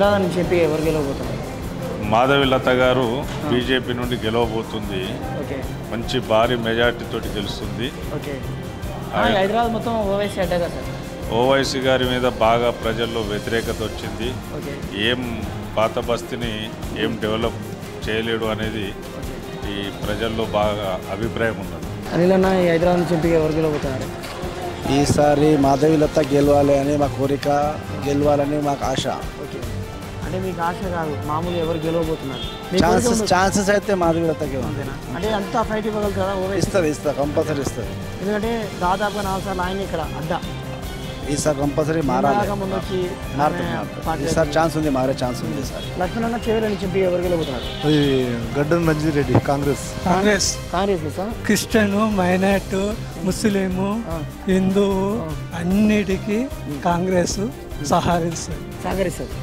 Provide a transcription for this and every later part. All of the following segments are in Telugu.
నుంచి చెప్పి ఎవరు గెలవబోతున్నారు? మాధవి లత గారు బీజేపీ నుండి గెలవబోతుంది. ఓకే, మంచి భారీ మెజార్టీ తోటి గెలుస్తుంది. ఓకే. హైదరాబాద్ మొత్తం ఓవైసీ అడ్డగా సార్. ఓవైసీ గారి మీద బాగా ప్రజల్లో వ్యతిరేకత వచ్చింది. ఓకే, ఏం పాత బస్తీని ఏం డెవలప్ చేయలేడు అనేది ఈ ప్రజల్లో బాగా అభిప్రాయం ఉన్నది. అనిల్ అన్న, ఈ హైదరాబాద్ నుంచి చెప్పి ఎవరు గెలవబోతున్నారు? ఈసారి మాధవి లత గెలవాలి అని మా కోరిక, గెలవాలని మాకు ఆశ. ఓకే, అంటే మీకు ఆశ కాదు, మామూలు ఎవరు గెలవబోతున్నారు? ఛాన్సెస్ అయితే మాధవి లతకి అంతేనా? అంటే అంతా ఫైట్ ఇవ్వగలుగుతారా ఓవైసీ? ఇస్తుంది కంపల్సరీ ఇస్తుంది. ఎందుకంటే దాదాపుగా 4 సార్లు ఆయన ఇక్కడ అడ్డా. ఈసారి కంపల్సరీ మారాలి. ముందొచ్చి ఈసారి ఛాన్స్ ఉంది, మారే ఛాన్స్ ఉంది. ఈసారి లక్ష్మణ్ అన్న చేవెళ్ళ నుంచి చెప్పి ఎవరు గెలవబోతున్నారు? Gaddam Ranjith Reddy, Congress. Congress sir. Christian, minority, ముస్లిము, హిందువు అన్నిటికీ కాంగ్రెస్ సహకరిస్తుంది. సహకరిస్తుంది.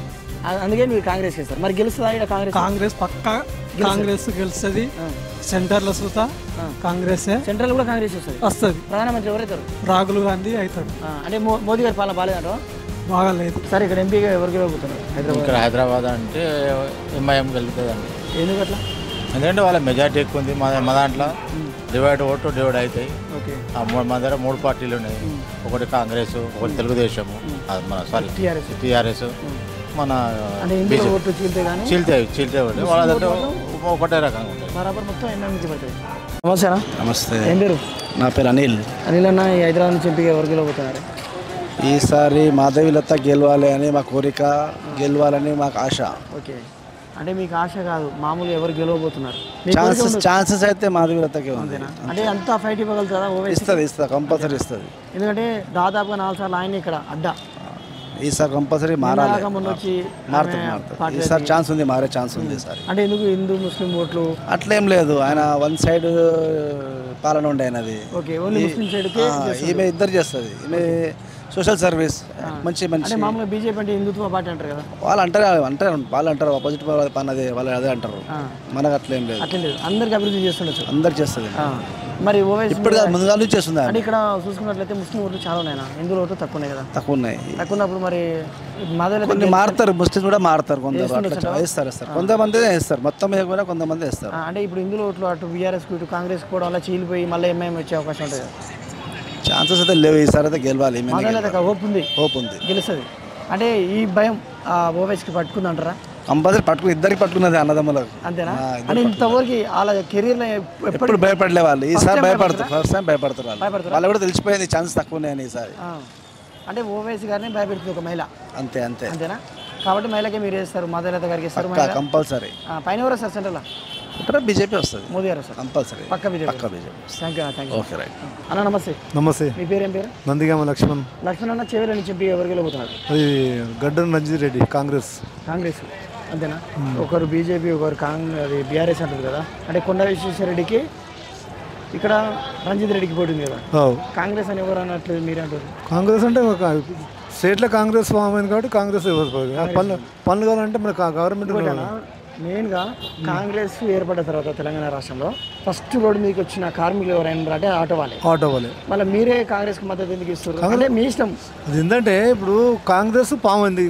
అందుకే మీరు కాంగ్రెస్ చేస్తారు. మరి గెలుస్తుందా ఇక్కడ కాంగ్రెస్? కాంగ్రెస్ పక్కా కాంగ్రెస్ గెలుస్తుంది. సెంటర్లో సుతా కాంగ్రెస్, సెంట్రల్ కూడా కాంగ్రెస్ వస్తుంది. ప్రధానమంత్రి ఎవరైతారు? రాహుల్ గాంధీ అవుతాడు. అంటే మోదీ గారి పాలన బాగాలేదంటారా? బాగాలేదు. సరే, ఇక్కడ ఎంపీగా ఎవరు గెలవబోతున్నారు? ఇక్కడ హైదరాబాద్ అంటే ఎంఐఎం గెలుతుందండి. ఎందుకు అట్లా? ఎందుకంటే వాళ్ళ మెజార్టీ ఎక్కువ ఉంది. మా దాంట్లో డివైడ్ అవుతాయి. ఓకే, మా దగ్గర 3 పార్టీలు ఉన్నాయి. ఒకటి కాంగ్రెస్, ఒకటి తెలుగుదేశము, మన సారీ టీఆర్ఎస్, మన చీల్తే వాళ్ళ దగ్గర ఒకటే రకంగా ఉంటుంది. బరాబర్ మొత్తం ఎంఐఎంకి పడుతుంది. నమస్తే. నమస్తే. ఏం పేరు? నా పేరు అనిల్. అనిల్ అన్న, ఈ హైదరాబాద్ నుంచి ఎంపీగా ఎవరు గెలవబోతున్నారు? ఈసారి మాధవి లత గెలవాలి అని మా కోరిక, గెలవాలని మాకు ఆశ. ఓకే, అంటే మీకు ఆశ కాదు, మామూలు ఎవరు గెలవబోతున్నారు? ఛాన్సెస్ అయితే మాధవి లతకి ఉంది. అంటే అంతా ఫైట్ ఇవ్వగలుగుతారా ఓవైసీ? ఇస్తుంది కంపల్సరీ ఇస్తుంది. ఎందుకంటే దాదాపుగా 4 సార్లు ఆయన ఇక్కడ అడ్డా. ఈసారి కంపల్సరీ మారాలి. ముందొచ్చి ఈసారి ఛాన్స్ ఉంది, మారే ఛాన్స్ ఉంది. ఈసారి అంటే ఎందుకు హిందూ ముస్లిం ఓట్లు అట్లేం లేదు. ఆయన వన్ సైడ్ పాలన ఉండే ఆయనది. Okay, only Muslim side. ఈమె ఇద్దరు చేస్తుంది. ఈమె సోషల్ సర్వీస్ మంచి. మామూలుగా బీజేపీ అంటే హిందుత్వ పార్టీ అంటారు కదా, వాళ్ళు అంటారు ఆపోజిట్ పన్నది వాళ్ళు అదే అంటారు. మనకు అట్లేం లేదు. అట్లేం లేదు, అందరికి అభివృద్ధి చేస్తుండొచ్చు. అందరు చేస్తుంది. మరి ఓవైసీ ఇప్పుడు ముందుగా నుంచి చేస్తుంది. అంటే ఇక్కడ చూసుకున్నట్లయితే ముస్లిం ఓట్లు చాలా ఉన్నాయి, హిందూ ఓట్లు తక్కువ ఉన్నాయి కదా. తక్కువ ఉన్నాయి. తక్కువ ఉన్నప్పుడు మరి కొన్ని మారుతారు, ముస్లింస్ కూడా మారుతారు. కొందరు వేస్తారు, కొంతమంది వేస్తారు, మొత్తం వేయకుండా కొంతమంది వేస్తారు. అంటే ఇప్పుడు హిందువుల ఓట్లు అటు బీఆర్ఎస్ ఇటు కాంగ్రెస్ కూడా అలా చీలిపోయి మళ్ళీ ఎంఐఎం వచ్చే అవకాశం ఉంటుంది. ఛాన్సెస్ అయితే లేవు. ఈసారి అయితే గెలవాలి. హోప్ ఉంది గెలుస్తుంది. అంటే ఈ భయం ఓవైసీకి పట్టుకుందంటారా? కంపల్సరీ ఇద్దరికి పట్టుకున్నది అన్నదమ్ములకు. అంతేనా? అంటే ఇంతవరకు వాళ్ళ కెరీర్లో ఎప్పుడు భయపడలే వాళ్ళు. ఈసారి భయపడతారు. ఫస్ట్ టైం భయపడతారు వాళ్ళు కూడా తెలిసిపోయింది ఛాన్స్ తక్కువ ఉన్నాయని. ఈసారి అంటే ఓవైసీ గారిని భయపెడుతుంది ఒక మహిళ. అంతేనా? కాబట్టి మహిళకే మీరు వేస్తారు, మాధవీలత గారికి వేస్తారు కంపల్సరీ. పైన ఎవరు వస్తారు? సెంట్రల్ బీజేపీ వస్తుంది. మోదీ గారు వస్తారు కంపల్సరీ. పక్క BJP. Thank you. Okay, right అన్న. నమస్తే. నమస్తే. మీ పేరు ఏం పేరు? నందిగామ లక్ష్మణ్. లక్ష్మణ్ అన్న, చేవెళ్ళ నుంచి చెప్పి ఎవరు గెలవబోతున్నారు? అది గడ్డం రంజిత్ రెడ్డి, కాంగ్రెస్. అంతేనా? ఒకరు బీజేపీ, ఒకరు అది బీఆర్ఎస్ అంటారు కదా. అంటే కొండ విశ్వేశ్వరరెడ్డికి ఇక్కడ రంజిత్ రెడ్డికి పోతుంది కదా. కాంగ్రెస్ అని ఎవరు అన్నట్లు మీరు అంటారు? కాంగ్రెస్ అంటే ఒక స్టేట్లో కాంగ్రెస్ ఫామ్ అయింది కాబట్టి కాంగ్రెస్ పనులు కావాలంటే మన గవర్నమెంట్. మెయిన్గా కాంగ్రెస్ ఏర్పడ్డ తర్వాత తెలంగాణ రాష్ట్రంలో ఫస్ట్ రోడ్డు మీకు వచ్చిన కార్మికులు ఎవరైనా అంటే ఆటో వాళ్ళే. మళ్ళీ మీరే కాంగ్రెస్కి మద్దతు ఎందుకు ఇస్తారు? అంటే మీ ఇష్టం. అది ఏంటంటే ఇప్పుడు కాంగ్రెస్ ఫామ్ అయింది,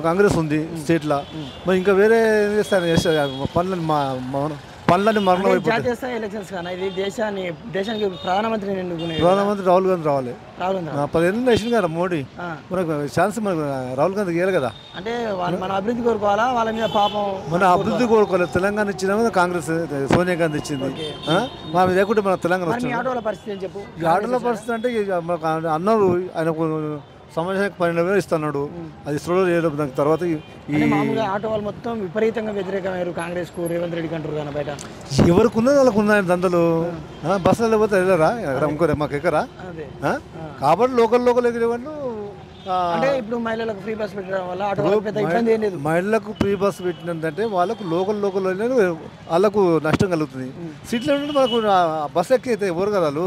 కాంగ్రెస్ ఉంది స్టేట్లో. మరి ఇంకా వేరే ఏం చేస్తారు? పనులని మరణం జాతీయ స్థాయి ఎలక్షన్స్ కానీ ఇది దేశానికి ప్రధానమంత్రి రాహుల్ గాంధీ రావాలి. 10 ఏళ్ళు వేసింది కదా మోడీ. మనకు ఛాన్స్ మనకు రాహుల్ గాంధీ ఇవ్వాలి కదా. అంటే మన అభివృద్ధి కోరుకోవాలా? వాళ్ళ మీద పాపం మన అభివృద్ధి కోరుకోవాలి. తెలంగాణ ఇచ్చిన కాంగ్రెస్, సోనియా గాంధీ ఇచ్చింది. మా లేకుంటే మన తెలంగాణ ఆటోల పరిస్థితి చెప్పు. ఆటోల పరిస్థితి అంటే అన్నారు ఆయనకు సంవత్సరానికి 12,000 ఇస్తున్నాడు. అది ఇస్తున్నాడు లేదు. దాని తర్వాత మామూలుగా ఆటో వాళ్ళు మొత్తం విపరీతంగా వ్యతిరేకమయ్యారు కాంగ్రెస్ కు, రేవంత్ రెడ్డికి అంటారు కానీ బయట ఎవరికి ఉన్నది వాళ్ళకు ఉన్నాయి దందలు. బస్సులో పోతే వెళ్ళరా ఇంకోరే మాకు ఎక్కరా. కాబట్టి లోకల్ ఎగిరేవాళ్ళు. అంటే ఇప్పుడు మహిళలకు ఫ్రీ బస్ పెట్టడం వల్ల ఆటో పెద్ద ఇబ్బంది ఏం లేదు. మహిళలకు ఫ్రీ బస్ పెట్టినందంటే వాళ్ళకు లోకల్ వాళ్ళకు నష్టం కలుగుతుంది. సీట్లో మనకు బస్ ఎక్కితే ఎవరు కదా వాళ్ళు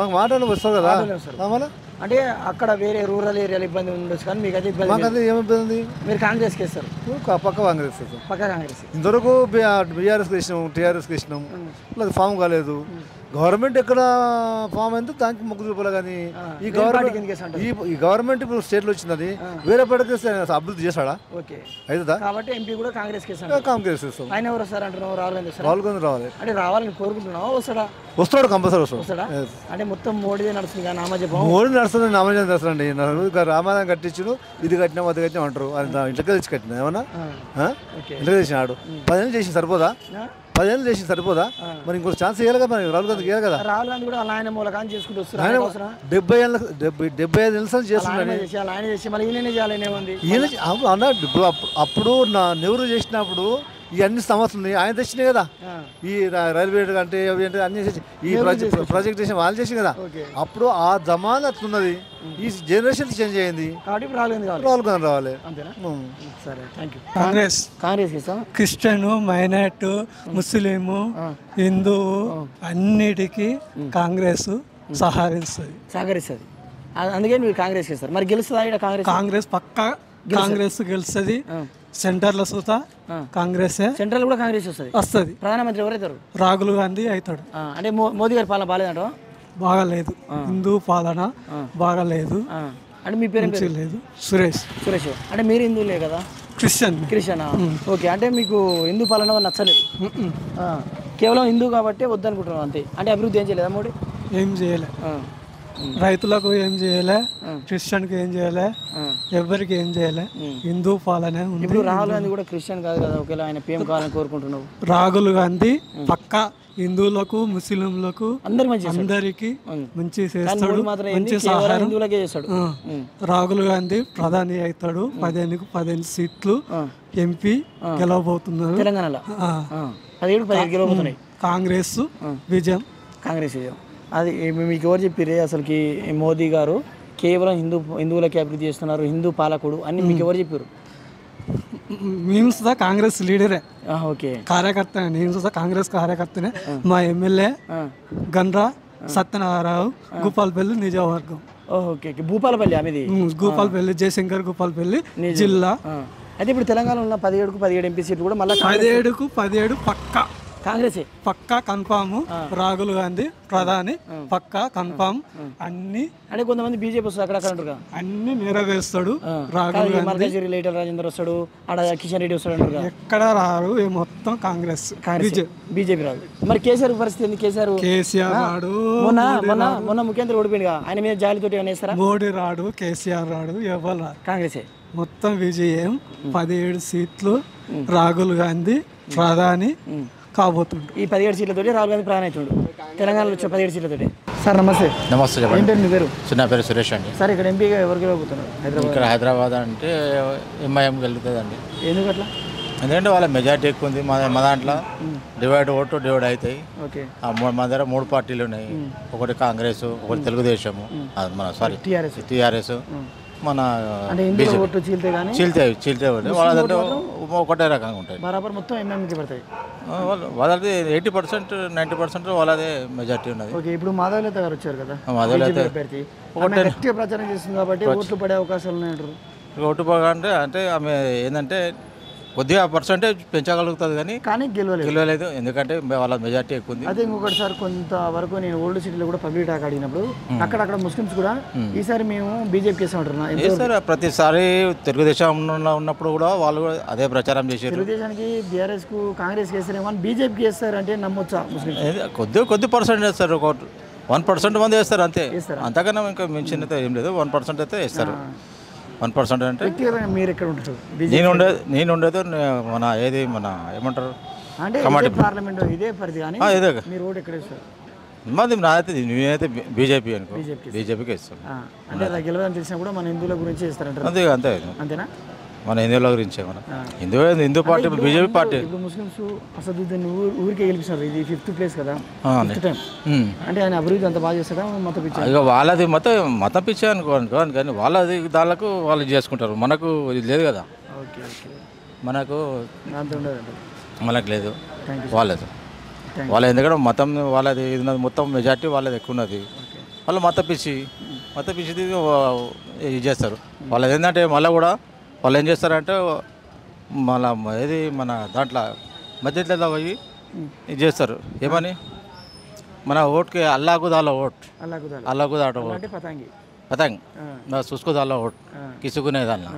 మాకు మాటలు వస్తారు కదా. అంటే అక్కడ వేరే రూరల్ ఏరియాలో ఇబ్బంది ఉండొచ్చు కానీ మీకు అయితే ఇబ్బంది. మాకు అది ఏమిబ్బంది? మీరు కాంగ్రెస్కి వేస్తారు? పక్క కాంగ్రెస్. పక్క కాంగ్రెస్. ఇంతవరకు బీఆర్ఎస్కి వేసినాం, టీఆర్ఎస్కి వేసినాం, అది ఫామ్ కాలేదు. గవర్నమెంట్ ఎక్కడ ఫామ్ అయిందో దానికి మొగ్గు చూపాలి కానీ ఈ గవర్నమెంట్ ఇప్పుడు స్టేట్లో వచ్చిందని వేరే పార్టీకి అభివృద్ధి చేస్తాడా? ఓకే అవుతుందా? కాబట్టి ఎంపీ కూడా కాంగ్రెస్ కాంగ్రెస్ ఇస్తాం. ఆయన ఎవరు వస్తారు అంటున్నావు? రాహుల్ గాంధీ రావాలి అంటే రావాలని కోరుకుంటున్నావా? వస్తాడు కంపల్సరీ వస్తాడా? అంటే మొత్తం మోడీ నడుస్తుంది కానీ నామజపం మోడీ నడుస్తుంది నామజపం చేస్తారండి. రామాయణం కట్టించు ఇది కట్టినా అది కట్టినా అంటారు. ఇంటికి తెచ్చి కట్టినా ఏమన్నా ఇంటికి తెచ్చినాడు 10 ఏళ్ళు చేసి సరిపోదా? 10 ఏళ్ళు చేసి సరిపోదా? మరి ఇంకో ఛాన్స్ ఇవ్వాలి కదా మరి రాహుల్ గాంధీకి ఇవ్వాలి కదా. రాహుల్ గాంధీ కూడా ఆయన మూలకాన్ని చేసుకుంటూ వస్తారు. 75 ఏళ్ళ చేస్తున్నాడు. ఆయన చేసి మళ్ళీ ఈయననే చేయాలని ఏముంది? అన్నాడు అప్పుడు నా నెహ్రూ చేసినప్పుడు ఈ అన్ని సమస్యలు ఆయన తెచ్చినాయి కదా. ఈ రైల్వే అంటే అన్ని ఈ ప్రాజెక్ట్ చేసిన వాళ్ళు చేసి కదా. అప్పుడు ఆ జమానా అట్లున్నది. ఈ జనరేషన్ చేంజ్ అయింది కాబట్టి రాహుల్ గాంధీ రావాలి. సరే thank you. Congress Christian, minority, Muslim, హిందువు అన్నిటికీ కాంగ్రెస్ సహకరిస్తుంది. అందుకే మీరు కాంగ్రెస్ చేస్తారు. మరి గెలుస్తుందా ఇక్కడ కాంగ్రెస్ పక్కా కాంగ్రెస్ గెలుస్తుంది. సెంటర్లో చూతా కాంగ్రెస్, సెంట్రల్ కూడా కాంగ్రెస్ వస్తుంది. ప్రధానమంత్రి ఎవరైతారు? రాహుల్ గాంధీ అవుతాడు. అంటే మోదీ గారి పాలన బాగాలేదంట? బాగాలేదు. హిందూ పాలన బాగాలేదు. అంటే మీ పేరు లేదు సురేష్. అంటే మీరు హిందువులే కదా? క్రిస్టియనా? ఓకే. అంటే మీకు హిందూ పాలన నచ్చలేదు, కేవలం హిందూ కాబట్టి వద్దనుకుంటున్నాం అంతే. అంటే అభివృద్ధి ఏం చేయలేదా మోడీ? ఏం చేయలే. రైతులకు ఏం చేయలే, క్రిస్టియన్కి ఏం చేయలే, ఎవరికి ఏం చేయలే. హిందూ పాలనే ఉంది. ఇప్పుడు రాహుల్ గాంధీ కూడా క్రిస్టియన్ కాదు కదా, ఒకవేళ ఆయన పీఎం కావాలని కోరుకుంటున్నావు? రాహుల్ గాంధీ పక్కా హిందువులకు, ముస్లింలకు అందరికి మంచి చేస్తాడు, మంచి సహాయం. రాహుల్ గాంధీ ప్రధాని అవుతాడు. 15 సీట్లు ఎంపీ గెలవబోతున్నారు తెలంగాణలో. 17 గెలవబోతున్నాయి. కాంగ్రెస్ విజయం. అది మీకు ఎవరు చెప్పిరే అసలుకి? మోదీ గారు కేవలం హిందువులకి అభివృద్ధి చేస్తున్నారు, హిందూ పాలకుడు అని మీకు ఎవరు చెప్పారు? మేము సుధా కాంగ్రెస్ లీడరే, ఓకే, కార్యకర్త. నేను సుధా కాంగ్రెస్ కార్యకర్తనే. మా ఎమ్మెల్యే గండ్రా సత్యనారాయణ, భూపాలపల్లి నియోజకవర్గం. ఓకే, భూపాలపల్లి అనేది భూపాలపల్లి, జయశంకర్ భూపాలపల్లి జిల్లా. అయితే ఇప్పుడు తెలంగాణలో ఉన్న 17 ఎంపీ సీట్లు కూడా మళ్ళీ 17 పక్కా కాంగ్రెస్, పక్కా కన్ఫామ్. రాహుల్ గాంధీ ప్రధాని పక్కా కన్ఫామ్. అన్ని అంటే కొంతమంది బీజేపీ వస్తారు అక్కడ అన్ని నెరవేరుస్తాడు రాహుల్ గాంధీ. లీటర్ రాజేందర్ వస్తాడు, ఆడ కిషన్ రెడ్డి వస్తాడు. ఎక్కడ రారు, మొత్తం కాంగ్రెస్ బీజేపీ రాదు. మరి కేసీఆర్ పరిస్థితి ఏంది? కేసీఆర్ రాడు. మొన్న ముఖ్యమంత్రి ఓడిపోయింది, ఆయన మీద జాలితోటి అనేస్తారా? మోడీ రాడు, కేసీఆర్ రాడు, ఎవరు రాడు. కాంగ్రెసే మొత్తం విజయం. 17 సీట్లు రాహుల్ గాంధీ ప్రధాని కాబోతుండు. ఈ 17 సీట్లతోటి రాహుల్ గాంధీ ప్రధాని అవుతుండు తెలంగాణలో వచ్చే 17 సీట్లతోటి. సార్ నమస్తే. చెప్పండి. మీ పేరు? నా పేరు సురేష్ అండి. సార్ ఇక్కడ ఎంపీగా ఎవరు గెలవబోతున్నారు హైదరాబాద్ అంటే ఎంఐఎం గెలుతుందండి. ఎందుకు అట్లా? ఎందుకంటే వాళ్ళ మెజార్టీ ఎక్కువ ఉంది. మా దాంట్లో డివైడ్ అవుతాయి. మా దగ్గర 3 పార్టీలు ఉన్నాయి. ఒకటి కాంగ్రెస్, ఒకటి తెలుగుదేశము, మన టీఆర్ఎస్, మన చీల్తే వాళ్ళంటే ఒకటే రకంగా ఉంటాయి. మొత్తం ఎంఎంకి పడతాయి. వాళ్ళది 80%, 90% వాళ్ళదే మెజార్టీ ఉన్నది. ఇప్పుడు మాధవలత గారు వచ్చారు కదా, ప్రచారం చేస్తుంది కాబట్టి ఓట్లు పడే అవకాశాలు ఉన్నాయంటారు. ఓటు అంటే ఆమె ఏంటంటే కొద్దిగా పర్సెంటేజ్ పెంచగలుగుతుంది కానీ గెలవలేదు. ఎందుకంటే వాళ్ళ మెజార్టీ ఎక్కువ ఉంది. అదే ఇంకొకటి సార్, కొంతవరకు నేను ఓల్డ్ సిటీలో కూడా పబ్లిక్ టాక్ అడిగినప్పుడు అక్కడ ముస్లిమ్స్ కూడా ఈసారి మేము బీజేపీకి వేస్తామంటారు. ప్రతిసారి తెలుగుదేశం ఉన్నప్పుడు కూడా వాళ్ళు కూడా అదే ప్రచారం చేశారు. తెలుగుదేశానికి, బీఆర్ఎస్ కు, కాంగ్రెస్ వేస్తారేమో, బీజేపీకి వేస్తారు అంటే నమ్మొచ్చా? ముస్లిం కొద్ది పర్సెంట్ వేస్తారు, 1% మంది వేస్తారు అంతే. అంతకన్నా ఇంకా మించినతో ఏం లేదు. 1% అయితే వేస్తారు. 1% అంటే మీరు ఎక్కడ ఉంటారు? నేను ఉండేది మన ఏమంటారు పార్లమెంట్ ఇదే పరిధి కానీ మీరు ఓటు ఎక్కడ వేస్తారు? నేనైతే బీజేపీ అనుకో, బీజేపీకి ఇస్తాను. అంటే అలా గెలవదని తెలిసినా కూడా మన హిందువుల గురించి ఇస్తారంటారు. అంతేనా? మన హిందువుల గురించి హిందూ పార్టీ, బీజేపీ పార్టీ. ఇప్పుడు ముస్లిమ్స్ అసదుద్దీన్ ఊరికే గెలిపిస్తారు. ఇది 5th ప్లేస్ కదా, టైం. అంటే ఆయన అభివృద్ధి అంత బాగా చేస్తాడా? మత పిచ్చి? ఇక వాళ్ళది మత పిచ్చే అనుకోను కానీ వాళ్ళది దానికి వాళ్ళు చేసుకుంటారు. మనకు ఇది లేదు కదా. మనకు లేదు వాళ్ళది. ఎందుకంటే మతం వాళ్ళది ఇది ఉన్నది, మొత్తం మెజార్టీ వాళ్ళది ఎక్కువ ఉన్నది. వాళ్ళు మత పిచ్చి ఇది చేస్తారు. వాళ్ళది ఏంటంటే మళ్ళీ కూడా వాళ్ళు ఏం చేస్తారంటే మన దాంట్లో మధ్యలో పోయి ఇది చేస్తారు. ఏమని మన ఓట్కి అల్లాకు దాలో ఓట్ అల్లాకుదాల అల్లాకు దాట ఓట్ అంటే పతంగి పతంగ్ సుస్కు దాలో ఓట్ కిసుకునేదల్లా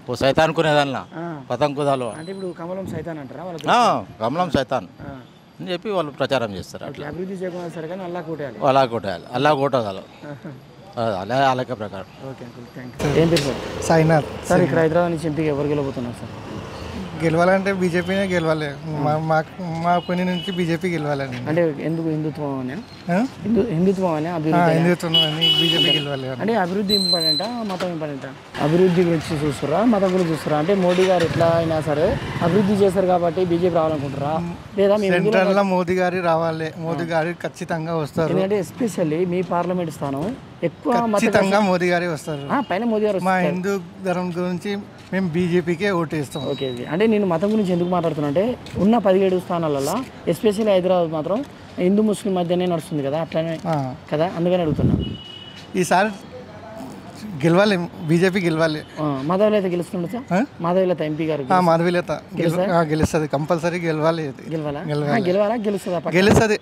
ఓ సైతాన్ కునేదల్లా పతంగ్ కుదాలో అంటే ఇప్పుడు కమలం సైతాన్ అంటారా వాళ్ళకి కమలం సైతాన్ అని చెప్పి వాళ్ళు ప్రచారం చేస్తారు అట్లా అభివృద్ధి చేయకుండా సరే కానీ అల్లా కొట్టేయాలి అలా కొట్టేయాలి అలా కొట్టగలం అలా అలాగే ప్రకారం. Okay uncle thank you. ఏం పేరు సార్? సాయినాథ్. సార్ ఇక్కడ హైదరాబాద్ నుంచి ఎంపీగా ఎవరు గెలవబోతున్నారు సార్? గెలవాలంటే బీజేపీనే గెలవాలి. మా పని నుంచి బీజేపీ గెలవాలని. అంటే ఎందుకు హిందుత్వం అని హిందుత్వం అని హిందుత్వం అని బీజేపీ గెలవాలి అంటే అభివృద్ధి ఇంపార్టెంటా మతం ఇంపార్టెంటా? అభివృద్ధి గురించి చూస్తారా మతం గురించి చూస్తారా? అంటే మోడీ గారు ఎట్లా అయినా సరే అభివృద్ధి చేశారు కాబట్టి బీజేపీ రావాలనుకుంటారా లేదా సెంట్రల్లో మోదీ గారి రావాలి? మోదీ గారి ఖచ్చితంగా వస్తారు. ఎందుకంటే ఎస్పెషల్లీ మీ పార్లమెంట్ స్థానం ఎక్కువ ఖచ్చితంగా మోదీ గారే వస్తారు. పైన మోదీ గారు. మా హిందూ ధర్మం గురించి మేము బీజేపీకే ఓటేస్తాం. ఓకే. అంటే నేను మతం గురించి ఎందుకు మాట్లాడుతున్నా అంటే ఉన్న 17 స్థానాలలో ఎస్పెషల్లీ హైదరాబాద్ మాత్రం హిందూ ముస్లిం మధ్యనే నడుస్తుంది కదా, అట్లానే కదా, అందుకని అడుగుతున్నా. ఈసారి గెలవాలి, బీజేపీ గెలవాలి. మాధవీలత గెలుస్తుండొచ్చు. మాధవీలత ఎంపీ గారు మాధవీలత గెలుస్తుంది, కంపల్సరీ గెలవాలి. గెలవాలా గెలుస్తుందా? గెలుస్తుంది.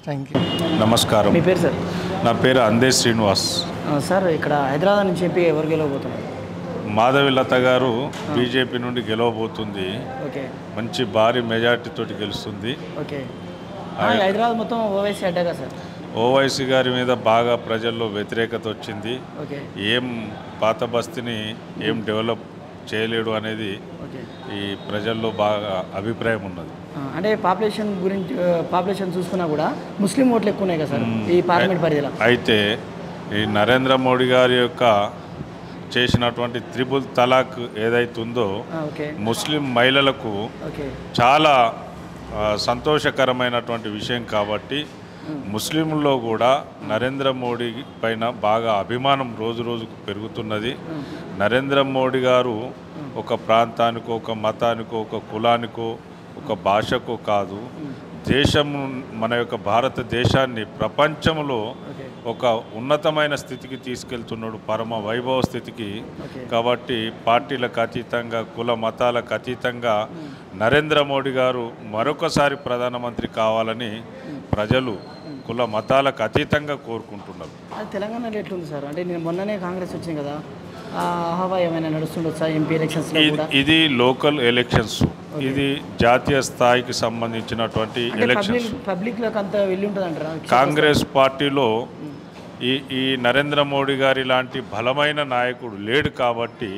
Thank you. నమస్కారం. మీ పేరు సార్? నా పేరు అందే శ్రీనివాస్. సార్ ఇక్కడ హైదరాబాద్ నుంచి ఎంపీ ఎవరు గెలవబోతున్నారు? మాధవీలత గారు బీజేపీ నుండి గెలవబోతుంది. ఓకే. మంచి భారీ మెజార్టీతో గెలుస్తుంది. ఓకే. హైదరాబాద్ మొత్తం ఓవైసీ అడ్డగా సార్? ఓవైసీ గారి మీద బాగా ప్రజల్లో వ్యతిరేకత వచ్చింది. ఏం పాత బస్తీని ఏం డెవలప్ చేయలేడు అనేది ఈ ప్రజల్లో బాగా అభిప్రాయం ఉన్నది. అంటే పాపులేషన్ చూసుకున్నా కూడా ముస్లిం ఓట్లు ఎక్కువ ఉన్నాయి కదా సార్ ఈ పార్లమెంట్ పరిధిలో. అయితే ఈ నరేంద్ర మోడీ గారి యొక్క చేసినటువంటి త్రిపుల్ తలాక్ ఏదైతుందో ముస్లిం మహిళలకు చాలా సంతోషకరమైనటువంటి విషయం కాబట్టి ముస్లింల్లో కూడా నరేంద్ర మోడీ పైన బాగా అభిమానం రోజు రోజుకు పెరుగుతున్నది. నరేంద్ర మోడీ గారు ఒక ప్రాంతానికో, ఒక మతానికో, ఒక కులానికో, ఒక భాషకో కాదు, దేశము మన యొక్క భారతదేశాన్ని ప్రపంచంలో ఒక ఉన్నతమైన స్థితికి తీసుకెళ్తున్నాడు, పరమ వైభవ స్థితికి. కాబట్టి పార్టీలకు అతీతంగా, కుల మతాలకు అతీతంగా నరేంద్ర మోడీ గారు మరొకసారి ప్రధానమంత్రి కావాలని ప్రజలు కుల మతాలకు అతీతంగా కోరుకుంటున్నారు. అది తెలంగాణలో ఎట్లుంది సార్? అంటే నేను మొన్ననే కాంగ్రెస్ వచ్చింది కదా, హవా ఏమైనా నడుస్తుండొచ్చా ఎంపీ ఎలక్షన్స్? ఇది లోకల్ ఎలక్షన్స్, ఇది జాతీయ స్థాయికి సంబంధించినటువంటి ఎలక్షన్స్. పబ్లిక్ లోకి అంత వెళ్ళి ఉంటుంది అంటారా? కాంగ్రెస్ పార్టీలో ఈ నరేంద్ర మోడీ గారి లాంటి బలమైన నాయకుడు లేడు కాబట్టి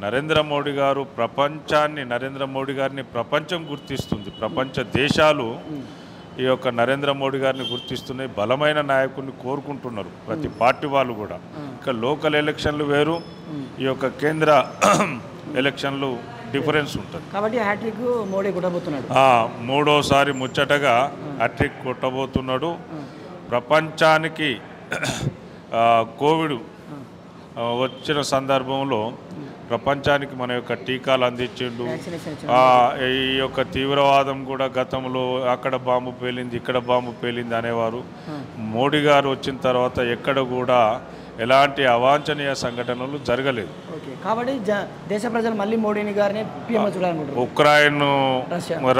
నరేంద్ర మోడీ గారిని ప్రపంచం గుర్తిస్తుంది. ప్రపంచ దేశాలు ఈ యొక్క నరేంద్ర మోడీ గారిని గుర్తిస్తున్నాయి, బలమైన నాయకుడిని కోరుకుంటున్నారు ప్రతి పార్టీ వాళ్ళు కూడా. ఇక లోకల్ ఎలక్షన్లు వేరు, ఈ యొక్క కేంద్ర ఎలక్షన్లు డిఫరెన్స్ ఉంటుంది. కాబట్టి హ్యాట్రిక్ మోడీ కొట్టబోతున్నాడు, మూడోసారి ముచ్చటగా హ్యాట్రిక్ కొట్టబోతున్నాడు. ప్రపంచానికి కోవిడ్ వచ్చిన సందర్భంలో ప్రపంచానికి మన యొక్క టీకాలు అందించిండు. ఈ యొక్క తీవ్రవాదం కూడా గతంలో అక్కడ బాంబు పేలింది, ఇక్కడ బాంబు పేలింది అనేవారు. మోడీ గారు వచ్చిన తర్వాత ఎక్కడ కూడా ఎలాంటి అవాంఛనీయ సంఘటనలు జరగలేదు. కాబట్టి దేశ ప్రజలు మళ్ళీ మోడీని గారిని ఉక్రెయిన్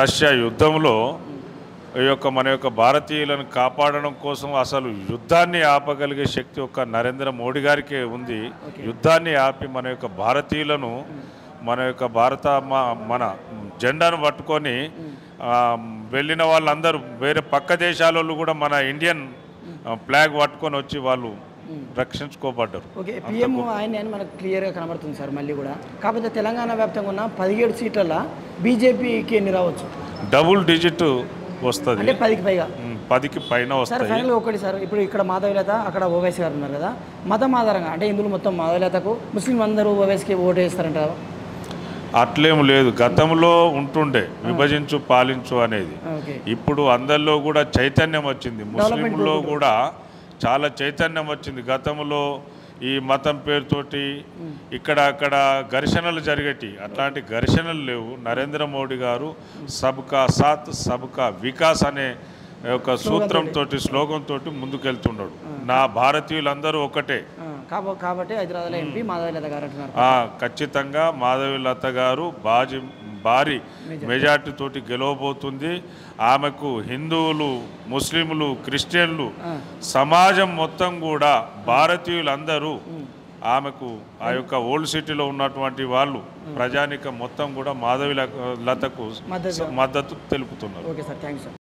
రష్యా యుద్ధంలో ఈ యొక్క మన యొక్క భారతీయులను కాపాడడం కోసం అసలు యుద్ధాన్ని ఆపగలిగే శక్తి ఒక నరేంద్ర మోడీ గారికే ఉంది. యుద్ధాన్ని ఆపి మన యొక్క భారతీయులను, మన యొక్క మన జెండాను పట్టుకొని వెళ్ళిన వాళ్ళందరూ వేరే పక్క దేశాల కూడా మన ఇండియన్ ఫ్లాగ్ పట్టుకొని వచ్చి వాళ్ళు రక్షించుకోబడ్డారు. ఓకే. పిఎం ఆయన మనకు క్లియర్గా కనబడుతుంది సార్ మళ్ళీ కూడా. కాకపోతే తెలంగాణ వ్యాప్తంగా ఉన్న 17 సీట్లలో బీజేపీకి ఎన్ని రావచ్చు? డబుల్ డిజిట్ వస్తుంది, 10కి పైన వస్తుంది. ఫైనల్ ఒకటి సార్, ఇప్పుడు ఇక్కడ మాధవీలత, అక్కడ ఓవైసీ గారు ఉన్నారు కదా, మతం ఆధారంగా అంటే ఇందులో మొత్తం మాధవీలతకు ముస్లిం అందరూ ఓవైసీకి ఓటు వేస్తారంట కదా? అట్లేం లేదు, గతంలో ఉంటుండే విభజించు పాలించు అనేది. ఇప్పుడు అందరిలో కూడా చైతన్యం వచ్చింది, ముస్లింలో కూడా చాలా చైతన్యం వచ్చింది. గతంలో ఈ మతం పేరుతోటి ఇక్కడ అక్కడ ఘర్షణలు జరిగేటి, అట్లాంటి ఘర్షణలు లేవు. నరేంద్ర మోడీ గారు సబ్కా సాత్ సబ్కా వికాస్ అనే ఒక సూత్రంతో, స్లోగన్తో ముందుకెళ్తున్నాడు. నా భారతీయులందరూ ఒకటే కాబట్టి హైదరాబాద్లో ఎంపీ మాధవీలత గారు అంటున్నారు. ఖచ్చితంగా మాధవీలత గారు భారీ మెజార్టీ తోటి గెలవబోతుంది. ఆమెకు హిందువులు, ముస్లింలు, క్రిస్టియన్లు, సమాజం మొత్తం కూడా భారతీయులందరూ ఆమెకు ఆ యొక్క ఓల్డ్ సిటీలో ఉన్నటువంటి వాళ్ళు ప్రజానికం మొత్తం కూడా మాధవి లతకు మద్దతు తెలుపుతున్నారు. Okay sir, thanks sir.